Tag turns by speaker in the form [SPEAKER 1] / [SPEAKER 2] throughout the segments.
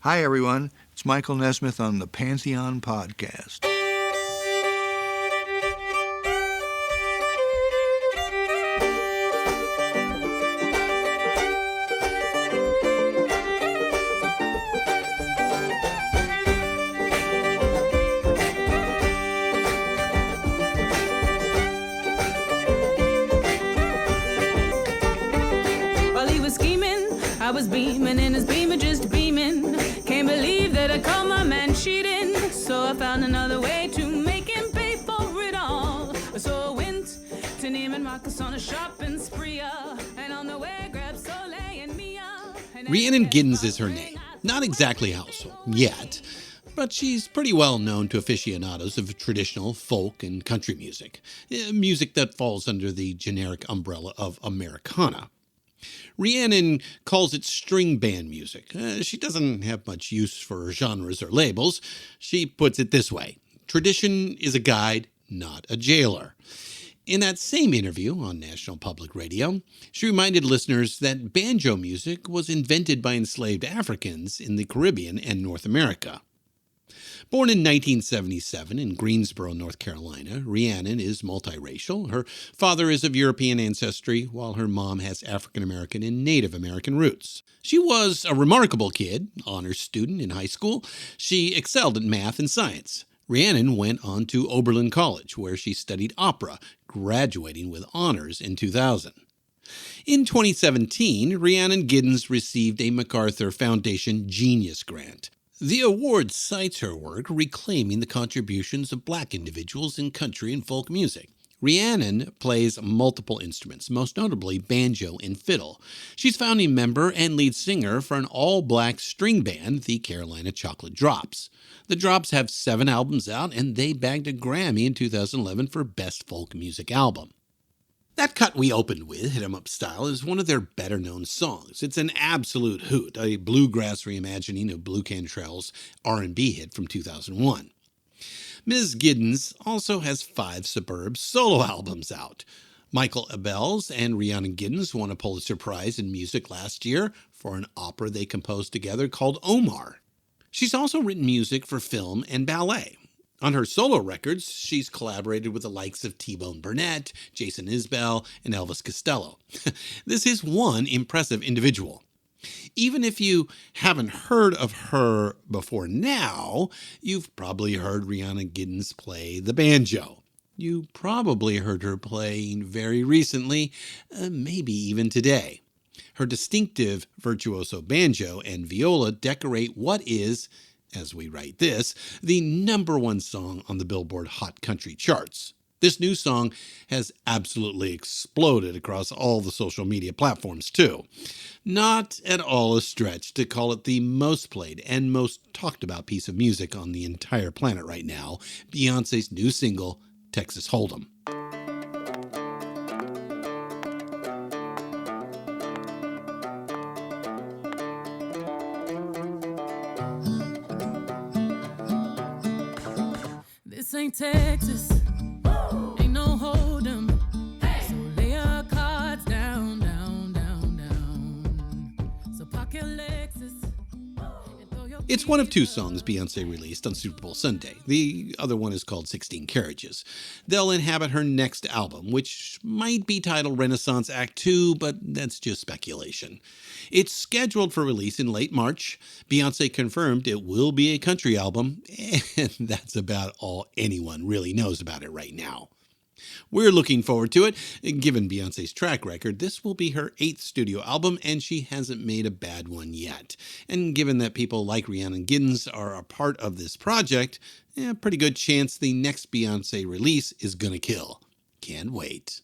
[SPEAKER 1] Hi, everyone. It's Michael Nesmith on the Pantheon podcast.
[SPEAKER 2] While he was scheming, I was beaming, and his beamer just beaming. Can't believe that I caught my man cheating. So I found another way to make him pay for it all. So I went to Neiman Marcus on a shopping spree, and on the way grabbed Soleil and Mia.
[SPEAKER 3] Rhiannon Giddens is her name. Not exactly a household yet, but she's pretty well known to aficionados of traditional folk and country music, music that falls under the generic umbrella of Americana. Rhiannon calls it string band music. She doesn't have much use for genres or labels. She puts it this way: tradition is a guide, not a jailer. In that same interview on National Public Radio, she reminded listeners that banjo music was invented by enslaved Africans in the Caribbean and North America. Born in 1977 in Greensboro, North Carolina, Rhiannon is multiracial. Her father is of European ancestry, while her mom has African American and Native American roots. She was a remarkable kid, honors student in high school. She excelled at math and science. Rhiannon went on to Oberlin College, where she studied opera, graduating with honors in 2000. In 2017, Rhiannon Giddens received a MacArthur Foundation Genius Grant. The award cites her work reclaiming the contributions of black individuals in country and folk music. Rhiannon plays multiple instruments, most notably banjo and fiddle. She's founding member and lead singer for an all-black string band, the Carolina Chocolate Drops. The Drops have 7 albums out, and they bagged a Grammy in 2011 for Best Folk Music Album. That cut we opened with, Hit 'Em Up Style, is one of their better-known songs. It's an absolute hoot, a bluegrass reimagining of Blue Cantrell's R&B hit from 2001. Ms. Giddens also has 5 superb solo albums out. Michael Abels and Rhiannon Giddens won a Pulitzer Prize in music last year for an opera they composed together called Omar. She's also written music for film and ballet. On her solo records, she's collaborated with the likes of T-Bone Burnett, Jason Isbell, and Elvis Costello. This is one impressive individual. Even if you haven't heard of her before now, you've probably heard Rhiannon Giddens play the banjo. You probably heard her playing very recently, maybe even today. Her distinctive virtuoso banjo and viola decorate what is, as we write this, the #1 song on the Billboard Hot Country charts. This new song has absolutely exploded across all the social media platforms, too. Not at all a stretch to call it the most played and most talked about piece of music on the entire planet right now, Beyoncé's new single, Texas Hold'em.
[SPEAKER 2] This ain't Texas, ain't no hold'em. So lay your cards down, down, down, down. So park your Lexus and throw your
[SPEAKER 3] It's one of 2 songs Beyoncé released on Super Bowl Sunday. The other one is called 16 Carriages. They'll inhabit her next album, which might be titled Renaissance Act 2, but that's just speculation. It's scheduled for release in late March. Beyoncé confirmed it will be a country album, and that's about all anyone really knows about it right now. We're looking forward to it. Given Beyoncé's track record, this will be her 8th studio album, and she hasn't made a bad one yet. And given that people like Rhiannon Giddens are a part of this project, pretty good chance the next Beyoncé release is gonna kill. Can't wait.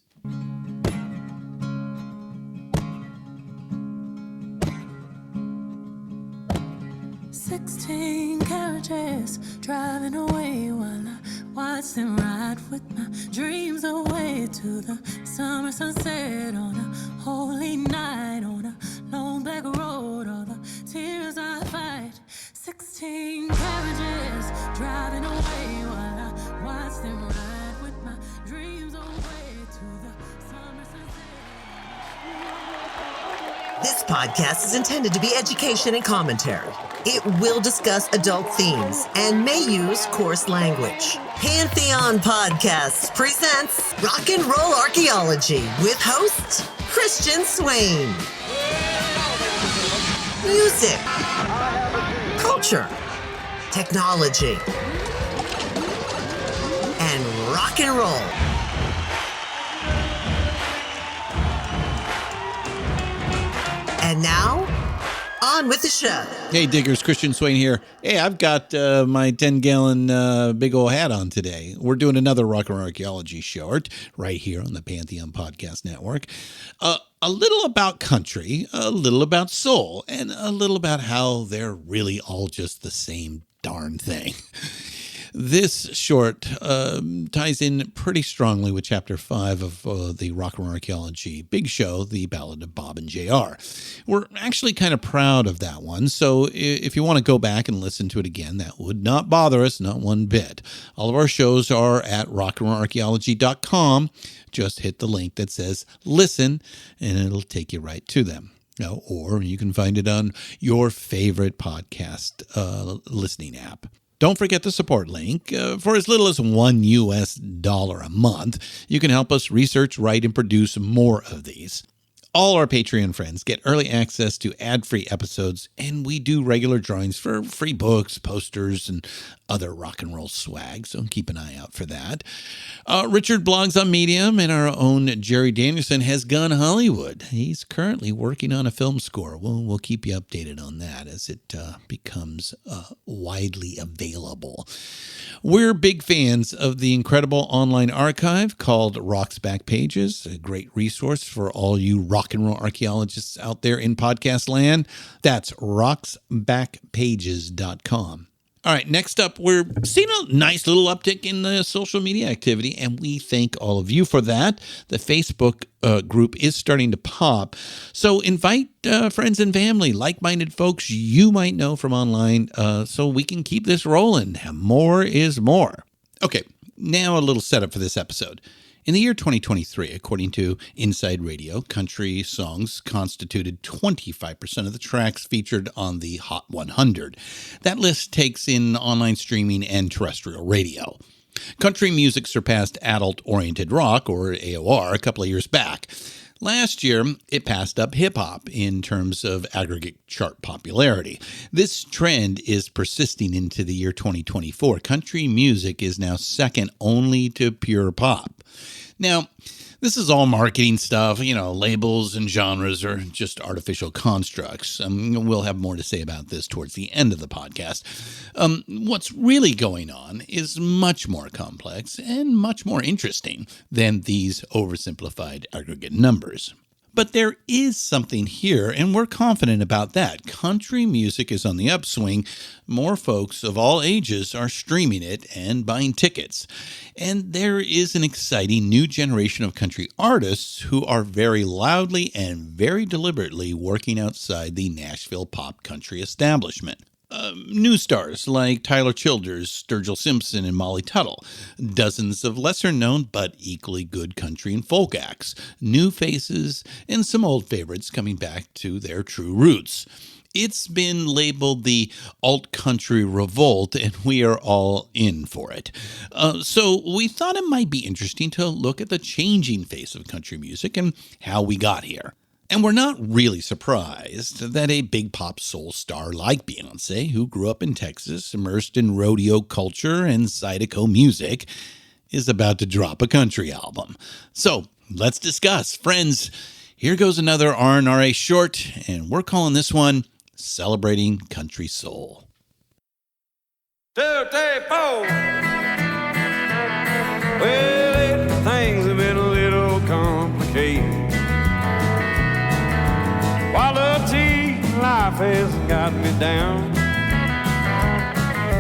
[SPEAKER 2] 16 carriages driving away while I watch them ride with my dreams away to the summer sunset on a holy night on a long black road. All the tears I fight. 16 carriages driving away while I watch them ride with my dreams away to the summer sunset.
[SPEAKER 4] This podcast is intended to be education and commentary. It will discuss adult themes and may use coarse language. Pantheon Podcasts presents Rock and Roll Archaeology with host Christian Swain. Music, culture, technology, and rock and roll. And now, on with the show.
[SPEAKER 3] Hey, diggers, Christian Swain here. Hey, I've got my 10-gallon big old hat on today. We're doing another Rock and Roll Archaeology short right here on the Pantheon Podcast Network. A little about country, a little about soul, and a little about how they're really all just the same darn thing. This short ties in pretty strongly with Chapter 5 of the Rock and Roll Archaeology Big Show, The Ballad of Bob and J.R. We're actually kind of proud of that one, so if you want to go back and listen to it again, that would not bother us, not one bit. All of our shows are at rockandrollarchaeology.com. Just hit the link that says listen, and it'll take you right to them. Or you can find it on your favorite podcast listening app. Don't forget the support link. For as little as $1 a month, you can help us research, write, and produce more of these. All our Patreon friends get early access to ad-free episodes, and we do regular drawings for free books, posters, and other rock and roll swag, so keep an eye out for that. Richard blogs on Medium, and our own Jerry Danielsen has gone Hollywood. He's currently working on a film score. We'll keep you updated on that as it becomes widely available. We're big fans of the incredible online archive called Rock's Back Pages, a great resource for all you rock and roll archaeologists out there in podcast land. That's rocksbackpages.com. All right, next up, we're seeing a nice little uptick in the social media activity, and we thank all of you for that. The Facebook group is starting to pop. So invite friends and family, like-minded folks you might know from online, so we can keep this rolling. More is more. Okay, now a little setup for this episode. In the year 2023, according to Inside Radio, country songs constituted 25% of the tracks featured on the Hot 100. That list takes in online streaming and terrestrial radio. Country music surpassed adult-oriented rock, or AOR, a couple of years back. Last year, it passed up hip-hop in terms of aggregate chart popularity. This trend is persisting into the year 2024. Country music is now second only to pure pop. Now, this is all marketing stuff. Labels and genres are just artificial constructs. We'll have more to say about this towards the end of the podcast. What's really going on is much more complex and much more interesting than these oversimplified aggregate numbers. But there is something here, and we're confident about that. Country music is on the upswing. More folks of all ages are streaming it and buying tickets. And there is an exciting new generation of country artists who are very loudly and very deliberately working outside the Nashville Pop Country establishment. New stars like Tyler Childers, Sturgill Simpson, and Molly Tuttle. Dozens of lesser-known but equally good country and folk acts. New faces, and some old favorites coming back to their true roots. It's been labeled the Alt Country Revolt, and we are all in for it. So we thought it might be interesting to look at the changing face of country music and how we got here. And we're not really surprised that a big pop soul star like Beyoncé, who grew up in Texas, immersed in rodeo culture and Zydeco music, is about to drop a country album. So let's discuss. Friends, here goes another RNRA short, and we're calling this one Celebrating Country Soul.
[SPEAKER 5] 2, 3, 4. Well, things have been a little complicated. Quality life has got me down.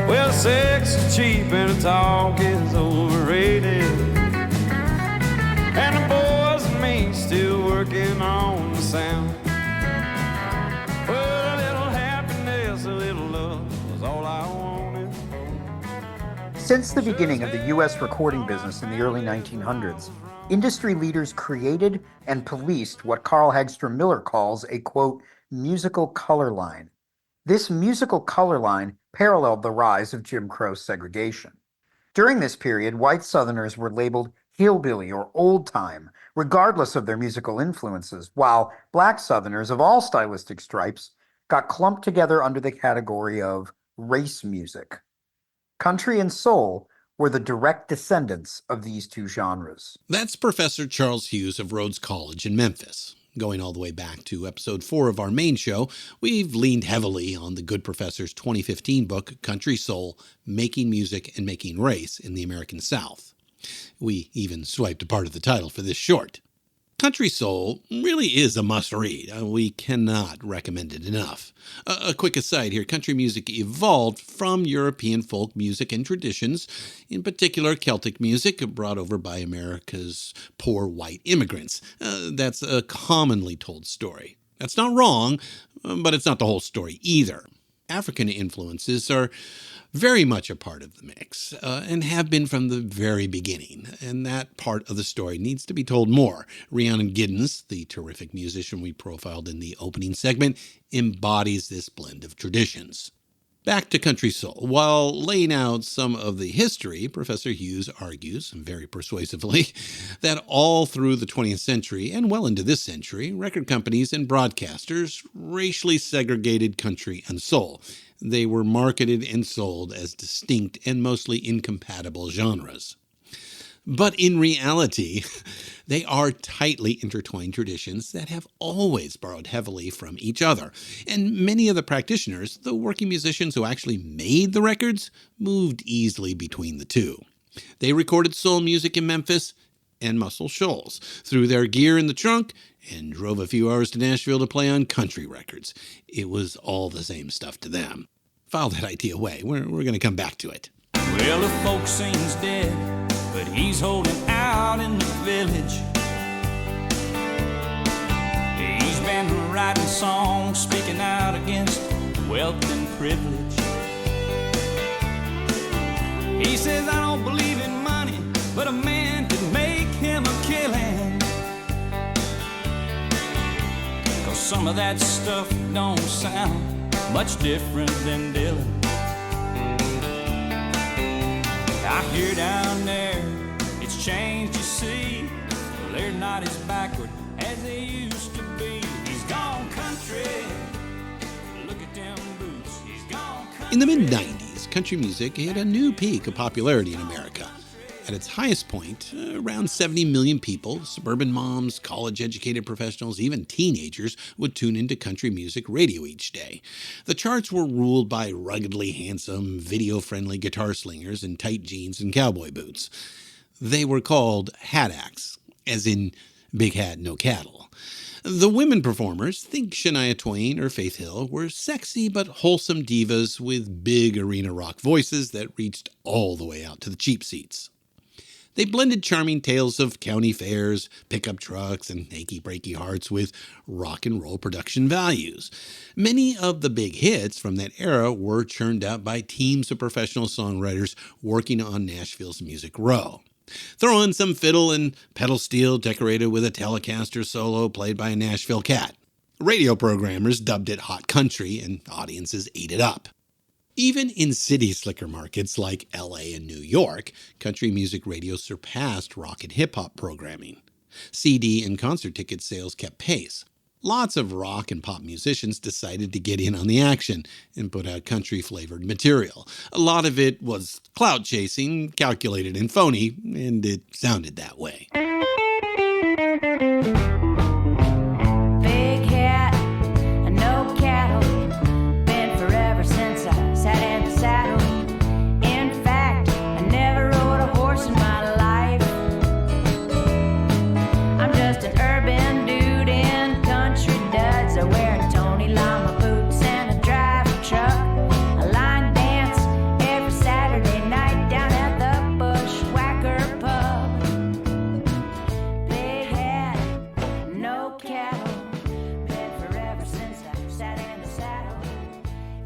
[SPEAKER 5] Well, sex is cheap and talk is overrated. And the boys and me still working on the sound. Well, a little happiness, a little love was all I wanted.
[SPEAKER 6] Since the beginning of the U.S. recording business in the early 1900s, industry leaders created and policed what Carl Hagstrom Miller calls a, quote, musical color line. This musical color line paralleled the rise of Jim Crow segregation. During this period, white Southerners were labeled hillbilly or old time, regardless of their musical influences, while black Southerners of all stylistic stripes got clumped together under the category of race music. Country and soul were the direct descendants of these two genres.
[SPEAKER 3] That's Professor Charles Hughes of Rhodes College in Memphis. Going all the way back to episode 4 of our main show, we've leaned heavily on the good professor's 2015 book, Country Soul, Making Music and Making Race in the American South. We even swiped a part of the title for this short. Country Soul really is a must-read. We cannot recommend it enough. A quick aside here, country music evolved from European folk music and traditions, in particular Celtic music brought over by America's poor white immigrants. That's a commonly told story. That's not wrong, but it's not the whole story either. African influences are very much a part of the mix, and have been from the very beginning, and that part of the story needs to be told more. Rhiannon Giddens, the terrific musician we profiled in the opening segment, embodies this blend of traditions. Back to Country Soul. While laying out some of the history, Professor Hughes argues, very persuasively, that all through the 20th century and well into this century, record companies and broadcasters racially segregated country and soul. They were marketed and sold as distinct and mostly incompatible genres. But in reality, they are tightly intertwined traditions that have always borrowed heavily from each other. And many of the practitioners, the working musicians who actually made the records, moved easily between the two. They recorded soul music in Memphis and Muscle Shoals, threw their gear in the trunk, and drove a few hours to Nashville to play on country records. It was all the same stuff to them. File that idea away. We're going to come back to it.
[SPEAKER 7] Well, the folk scene's dead, but he's holding out in the village. He's been writing songs, speaking out against wealth and privilege. He says, I don't believe in money, but a man can make him a killing. 'Cause some of that stuff don't sound much different than Dylan. I hear down there, it's changed, you see. Well, they're not as backward as they used to be. He's gone country. Look at them boots. He's gone country.
[SPEAKER 3] In the mid-90s, country music hit a new peak of popularity in America. At its highest point, around 70 million people, suburban moms, college-educated professionals, even teenagers, would tune into country music radio each day. The charts were ruled by ruggedly handsome, video-friendly guitar slingers in tight jeans and cowboy boots. They were called hat acts, as in big hat, no cattle. The women performers, think Shania Twain or Faith Hill, were sexy but wholesome divas with big arena rock voices that reached all the way out to the cheap seats. They blended charming tales of county fairs, pickup trucks, and achy-breaky hearts with rock and roll production values. Many of the big hits from that era were churned out by teams of professional songwriters working on Nashville's Music Row. Throw in some fiddle and pedal steel decorated with a Telecaster solo played by a Nashville cat. Radio programmers dubbed it hot country, and audiences ate it up. Even in city slicker markets like LA and New York, country music radio surpassed rock and hip-hop programming. CD and concert ticket sales kept pace. Lots of rock and pop musicians decided to get in on the action and put out country-flavored material. A lot of it was clout chasing, calculated and phony, and it sounded that way.
[SPEAKER 8] Big hat and no cattle, been forever since I sat in the saddle. In fact, I never rode a horse in my life. I'm just an urban dude in country duds. I wear Tony Lama boots and I drive a truck. I line dance every Saturday night down at the Bushwhacker Pub. Big hat, no cattle, been forever since I sat in the saddle.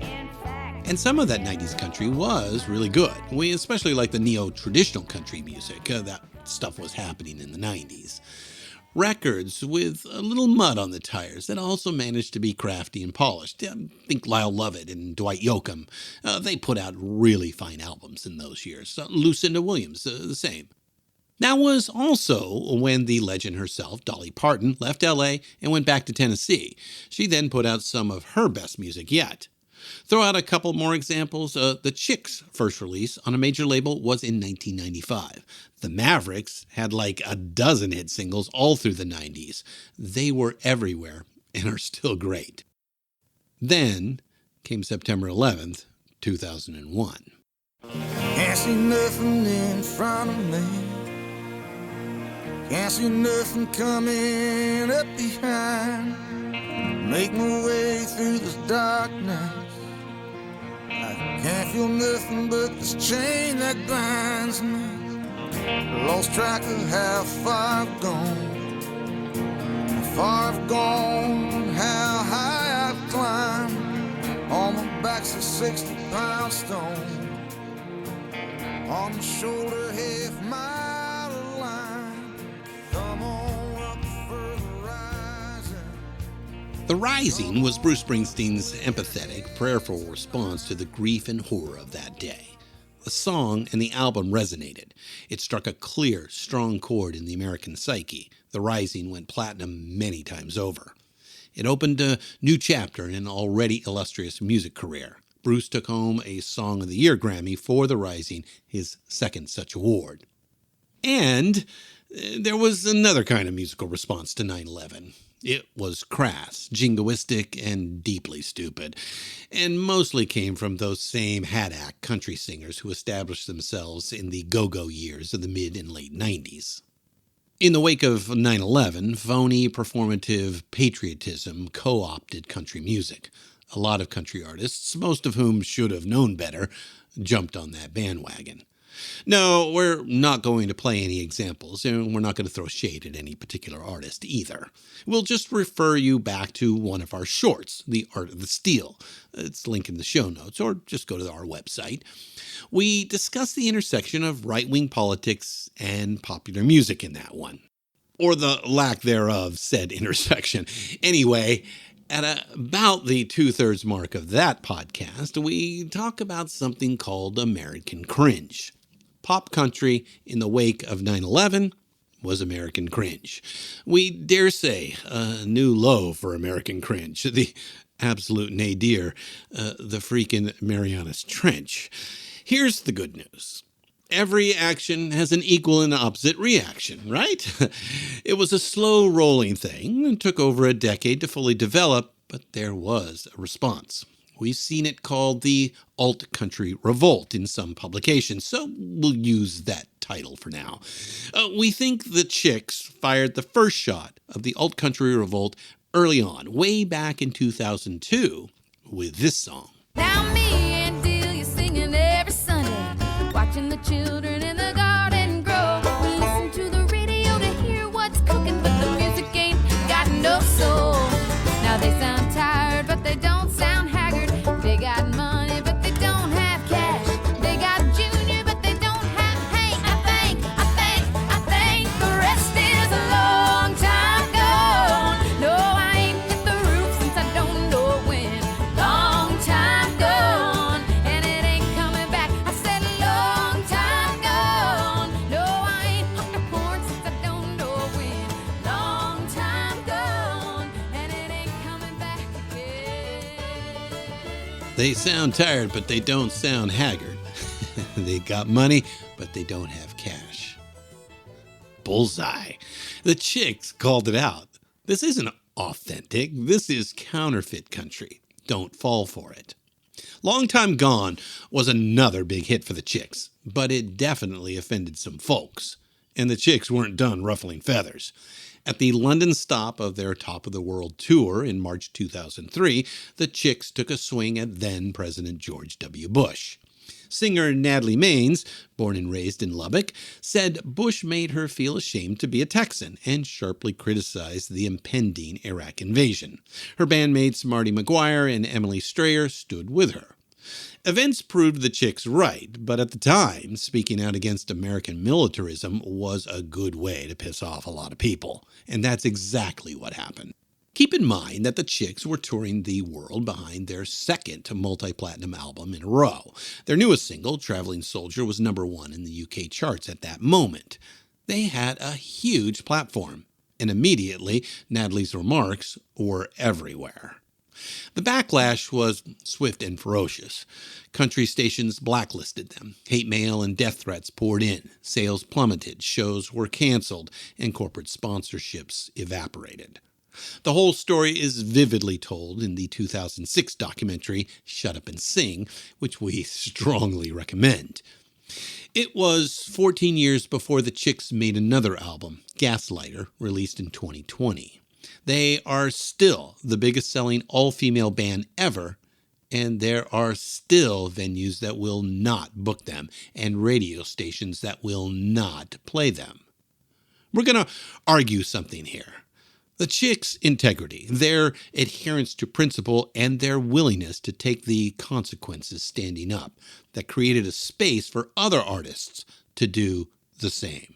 [SPEAKER 8] In fact,
[SPEAKER 3] And some of that 90s country was really good. We especially like the neo-traditional country music, that stuff was happening in the 90s. Records with a little mud on the tires that also managed to be crafty and polished. Think Lyle Lovett and Dwight Yoakam. They put out really fine albums in those years. Lucinda Williams, the same. That was also when the legend herself, Dolly Parton, left L.A. and went back to Tennessee. She then put out some of her best music yet. Throw out a couple more examples. The Chicks' first release on a major label was in 1995. The Mavericks had like a dozen hit singles all through the 90s. They were everywhere and are still great. Then came September 11th, 2001.
[SPEAKER 9] Can't see nothing in front of me. Can't see nothing coming up behind. Make my way through this darkness. I can't feel nothing but this chain that binds me. Lost track of how far I've gone. How far I've gone, how high I've climbed. On my back's a 60-pound stone. On my shoulder, half mile line. Come on up for the rising.
[SPEAKER 3] The Rising was Bruce Springsteen's empathetic, prayerful response to the grief and horror of that day. The song and the album resonated. It struck a clear, strong chord in the American psyche. The Rising went platinum many times over. It opened a new chapter in an already illustrious music career. Bruce took home a Song of the Year Grammy for The Rising, his second such award. And there was another kind of musical response to 9/11. It was crass, jingoistic, and deeply stupid, and mostly came from those same hat-act country singers who established themselves in the go-go years of the mid and late 90s. In the wake of 9/11, phony, performative patriotism co-opted country music. A lot of country artists, most of whom should have known better, jumped on that bandwagon. No, we're not going to play any examples, and we're not going to throw shade at any particular artist either. We'll just refer you back to one of our shorts, The Art of the Steal. It's linked in the show notes, or just go to our website. We discuss the intersection of right-wing politics and popular music in that one. Or the lack thereof said intersection. Anyway, at about the 2/3 mark of that podcast, we talk about something called American cringe. Pop country in the wake of 9/11 was American cringe. We dare say a new low for American cringe, the absolute nadir, the freaking Marianas Trench. Here's the good news. Every action has an equal and opposite reaction, right? It was a slow-rolling thing and took over a decade to fully develop, but there was a response. We've seen it called the Alt Country Revolt in some publications, so we'll use that title for now. We think the Chicks fired the first shot of the Alt Country Revolt early on, way back in 2002, with this song.
[SPEAKER 2] Now me and Delia singing every Sunday, watching the children in the garden grow. We listen to the radio to hear what's cooking, but the music ain't got no soul. Now they sound tired, but they don't sound haggard. They got money, but they don't have cash. They got Junior, but they don't have Hank. I think the rest is a long time gone. No, I ain't hit the roof since I don't know when. Long time gone, and it ain't coming back. I said long time gone. No, I ain't hooked a porn since I don't know when. Long time gone, and it ain't coming back again.
[SPEAKER 3] They sound tired, but they don't sound haggard. They got money, but they don't have cash. Bullseye. The Chicks called it out. This isn't authentic. This is counterfeit country. Don't fall for it. Long Time Gone was another big hit for the Chicks, but it definitely offended some folks. And the Chicks weren't done ruffling feathers. At the London stop of their Top of the World tour in March 2003, the Chicks took a swing at then-President George W. Bush. Singer Natalie Maines, born and raised in Lubbock, said Bush made her feel ashamed to be a Texan and sharply criticized the impending Iraq invasion. Her bandmates Marty McGuire and Emily Strayer stood with her. Events proved the Chicks right, but at the time, speaking out against American militarism was a good way to piss off a lot of people, and that's exactly what happened. Keep in mind that the Chicks were touring the world behind their second multi-platinum album in a row. Their newest single, Traveling Soldier, was #1 in the UK charts at that moment. They had a huge platform, and immediately Natalie's remarks were everywhere. The backlash was swift and ferocious. Country stations blacklisted them. Hate mail and death threats poured in. Sales plummeted. Shows were canceled. And corporate sponsorships evaporated. The whole story is vividly told in the 2006 documentary Shut Up and Sing, which we strongly recommend. It was 14 years before the Chicks made another album, Gaslighter, released in 2020. They are still the biggest selling all-female band ever, and there are still venues that will not book them and radio stations that will not play them. We're going to argue something here. The Chicks' integrity, their adherence to principle, and their willingness to take the consequences standing up that created a space for other artists to do the same.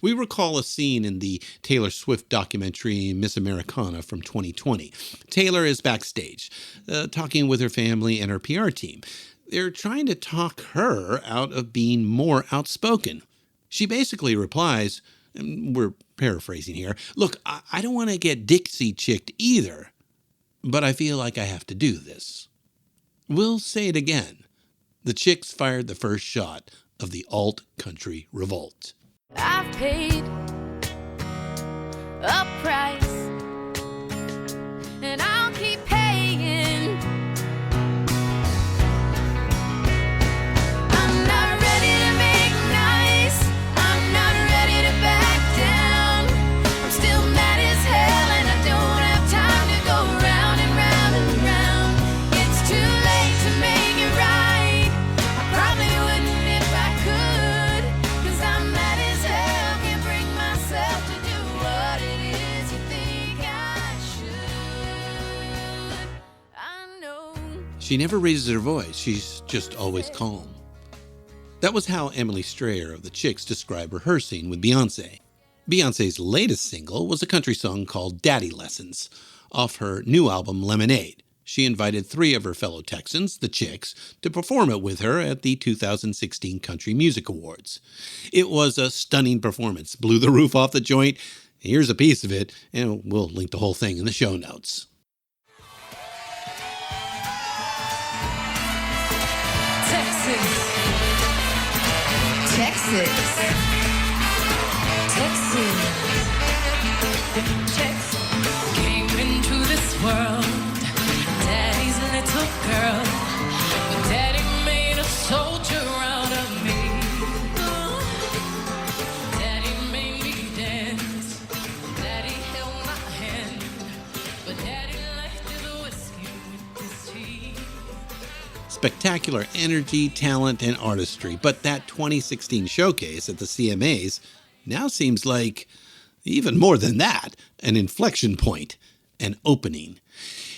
[SPEAKER 3] We recall a scene in the Taylor Swift documentary Miss Americana from 2020. Taylor is backstage, talking with her family and her PR team. They're trying to talk her out of being more outspoken. She basically replies, and we're paraphrasing here, "Look, I don't want to get Dixie chicked either, but I feel like I have to do this." We'll say it again. The Chicks fired the first shot of the Alt Country Revolt.
[SPEAKER 2] I've paid a price, and I'll keep paying. I'm not ready to make nice. I'm not ready to back down. I'm still mad as hell, and I don't have time to go round and round and round. It's too late to make it right. I probably wouldn't if I could, 'cause I'm mad as hell. Can't bring myself to do what it is you think I should. I know.
[SPEAKER 3] She never raises her voice. She's just always calm. That was how Emily Strayer of the Chicks described rehearsing with Beyoncé. Beyoncé's latest single was a country song called Daddy Lessons, off her new album Lemonade. She invited 3 of her fellow Texans, the Chicks, to perform it with her at the 2016 Country Music Awards. It was a stunning performance, blew the roof off the joint. Here's a piece of it, and we'll link the whole thing in the show notes.
[SPEAKER 2] Texas. Came into this world, Daddy's little girl. But Daddy made a soldier out of me. Daddy made me dance. Daddy held my hand. But Daddy left his whiskey with his tea.
[SPEAKER 3] Spectacular energy, talent, and artistry, but that 2016 showcase at the CMAs now seems like even more than that, an inflection point, an opening.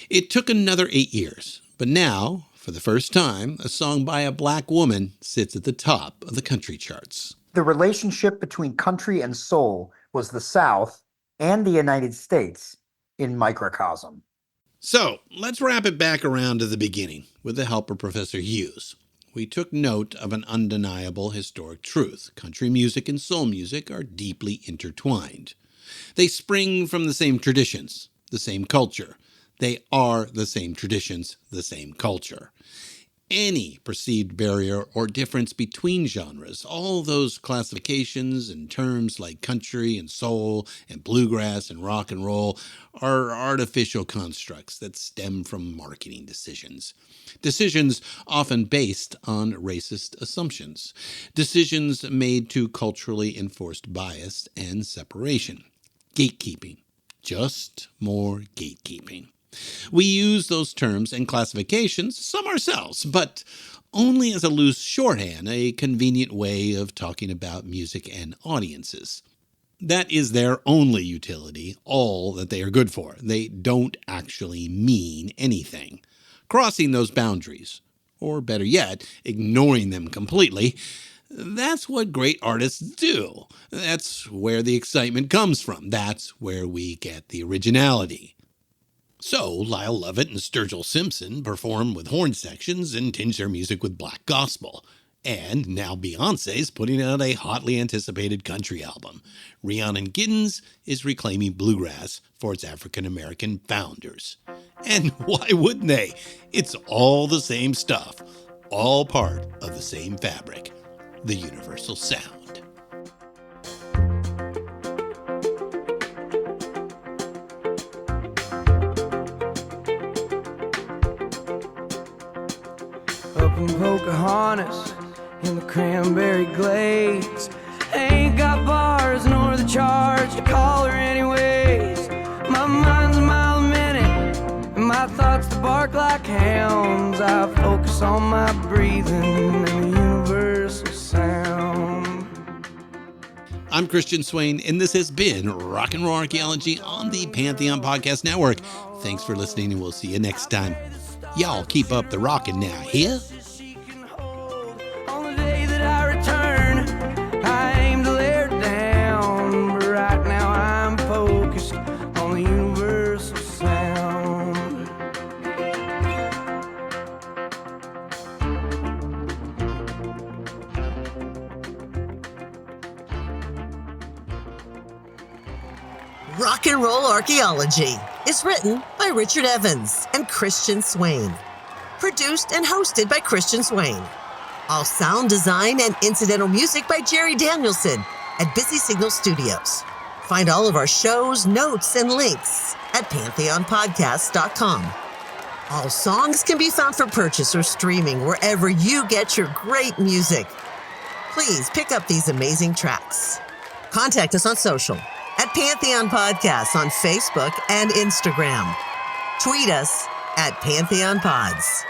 [SPEAKER 3] It took another 8 years, but now, for the first time, a song by a black woman sits at the top of the country charts.
[SPEAKER 6] The relationship between country and soul was the South and the United States in microcosm.
[SPEAKER 3] So, let's wrap it back around to the beginning with the help of Professor Hughes. We took note of an undeniable historic truth. Country music and soul music are deeply intertwined. They spring from the same traditions, the same culture. They are the same traditions, the same culture. Any perceived barrier or difference between genres, all those classifications and terms like country and soul and bluegrass and rock and roll, are artificial constructs that stem from marketing decisions. Decisions often based on racist assumptions. Decisions made to culturally enforced bias and separation. Gatekeeping. Just more gatekeeping. We use those terms and classifications, some ourselves, but only as a loose shorthand, a convenient way of talking about music and audiences. That is their only utility, all that they are good for. They don't actually mean anything. Crossing those boundaries, or better yet, ignoring them completely. That's what great artists do. That's where the excitement comes from. That's where we get the originality. So, Lyle Lovett and Sturgill Simpson perform with horn sections and tinge their music with black gospel. And now Beyoncé's putting out a hotly anticipated country album. Rhiannon Giddens is reclaiming bluegrass for its African-American founders. And why wouldn't they? It's all the same stuff, all part of the same fabric. The universal sound.
[SPEAKER 5] Up in Pocahontas, in the cranberry glades, ain't got bars nor the charge to call her anyways. My mind's a mile a minute, and my thoughts to bark like hounds. I focus on my breathing and the universal sound.
[SPEAKER 3] I'm Christian Swain, and this has been Rock and Roll Archaeology on the Pantheon Podcast Network. Thanks for listening, and we'll see you next time. Y'all keep up the rockin' now, here.
[SPEAKER 5] On the day that I return, I aim to lay her down, but right now I'm focused on the universal sound.
[SPEAKER 4] Rock and Roll Archaeology is written by Richard Evans and Christian Swain. Produced and hosted by Christian Swain. All sound design and incidental music by Jerry Danielsen at Busy Signal Studios. Find all of our shows, notes, and links at pantheonpodcast.com. All songs can be found for purchase or streaming wherever you get your great music. Please pick up these amazing tracks. Contact us on social at Pantheon Podcasts on Facebook and Instagram. Tweet us at Pantheon Pods.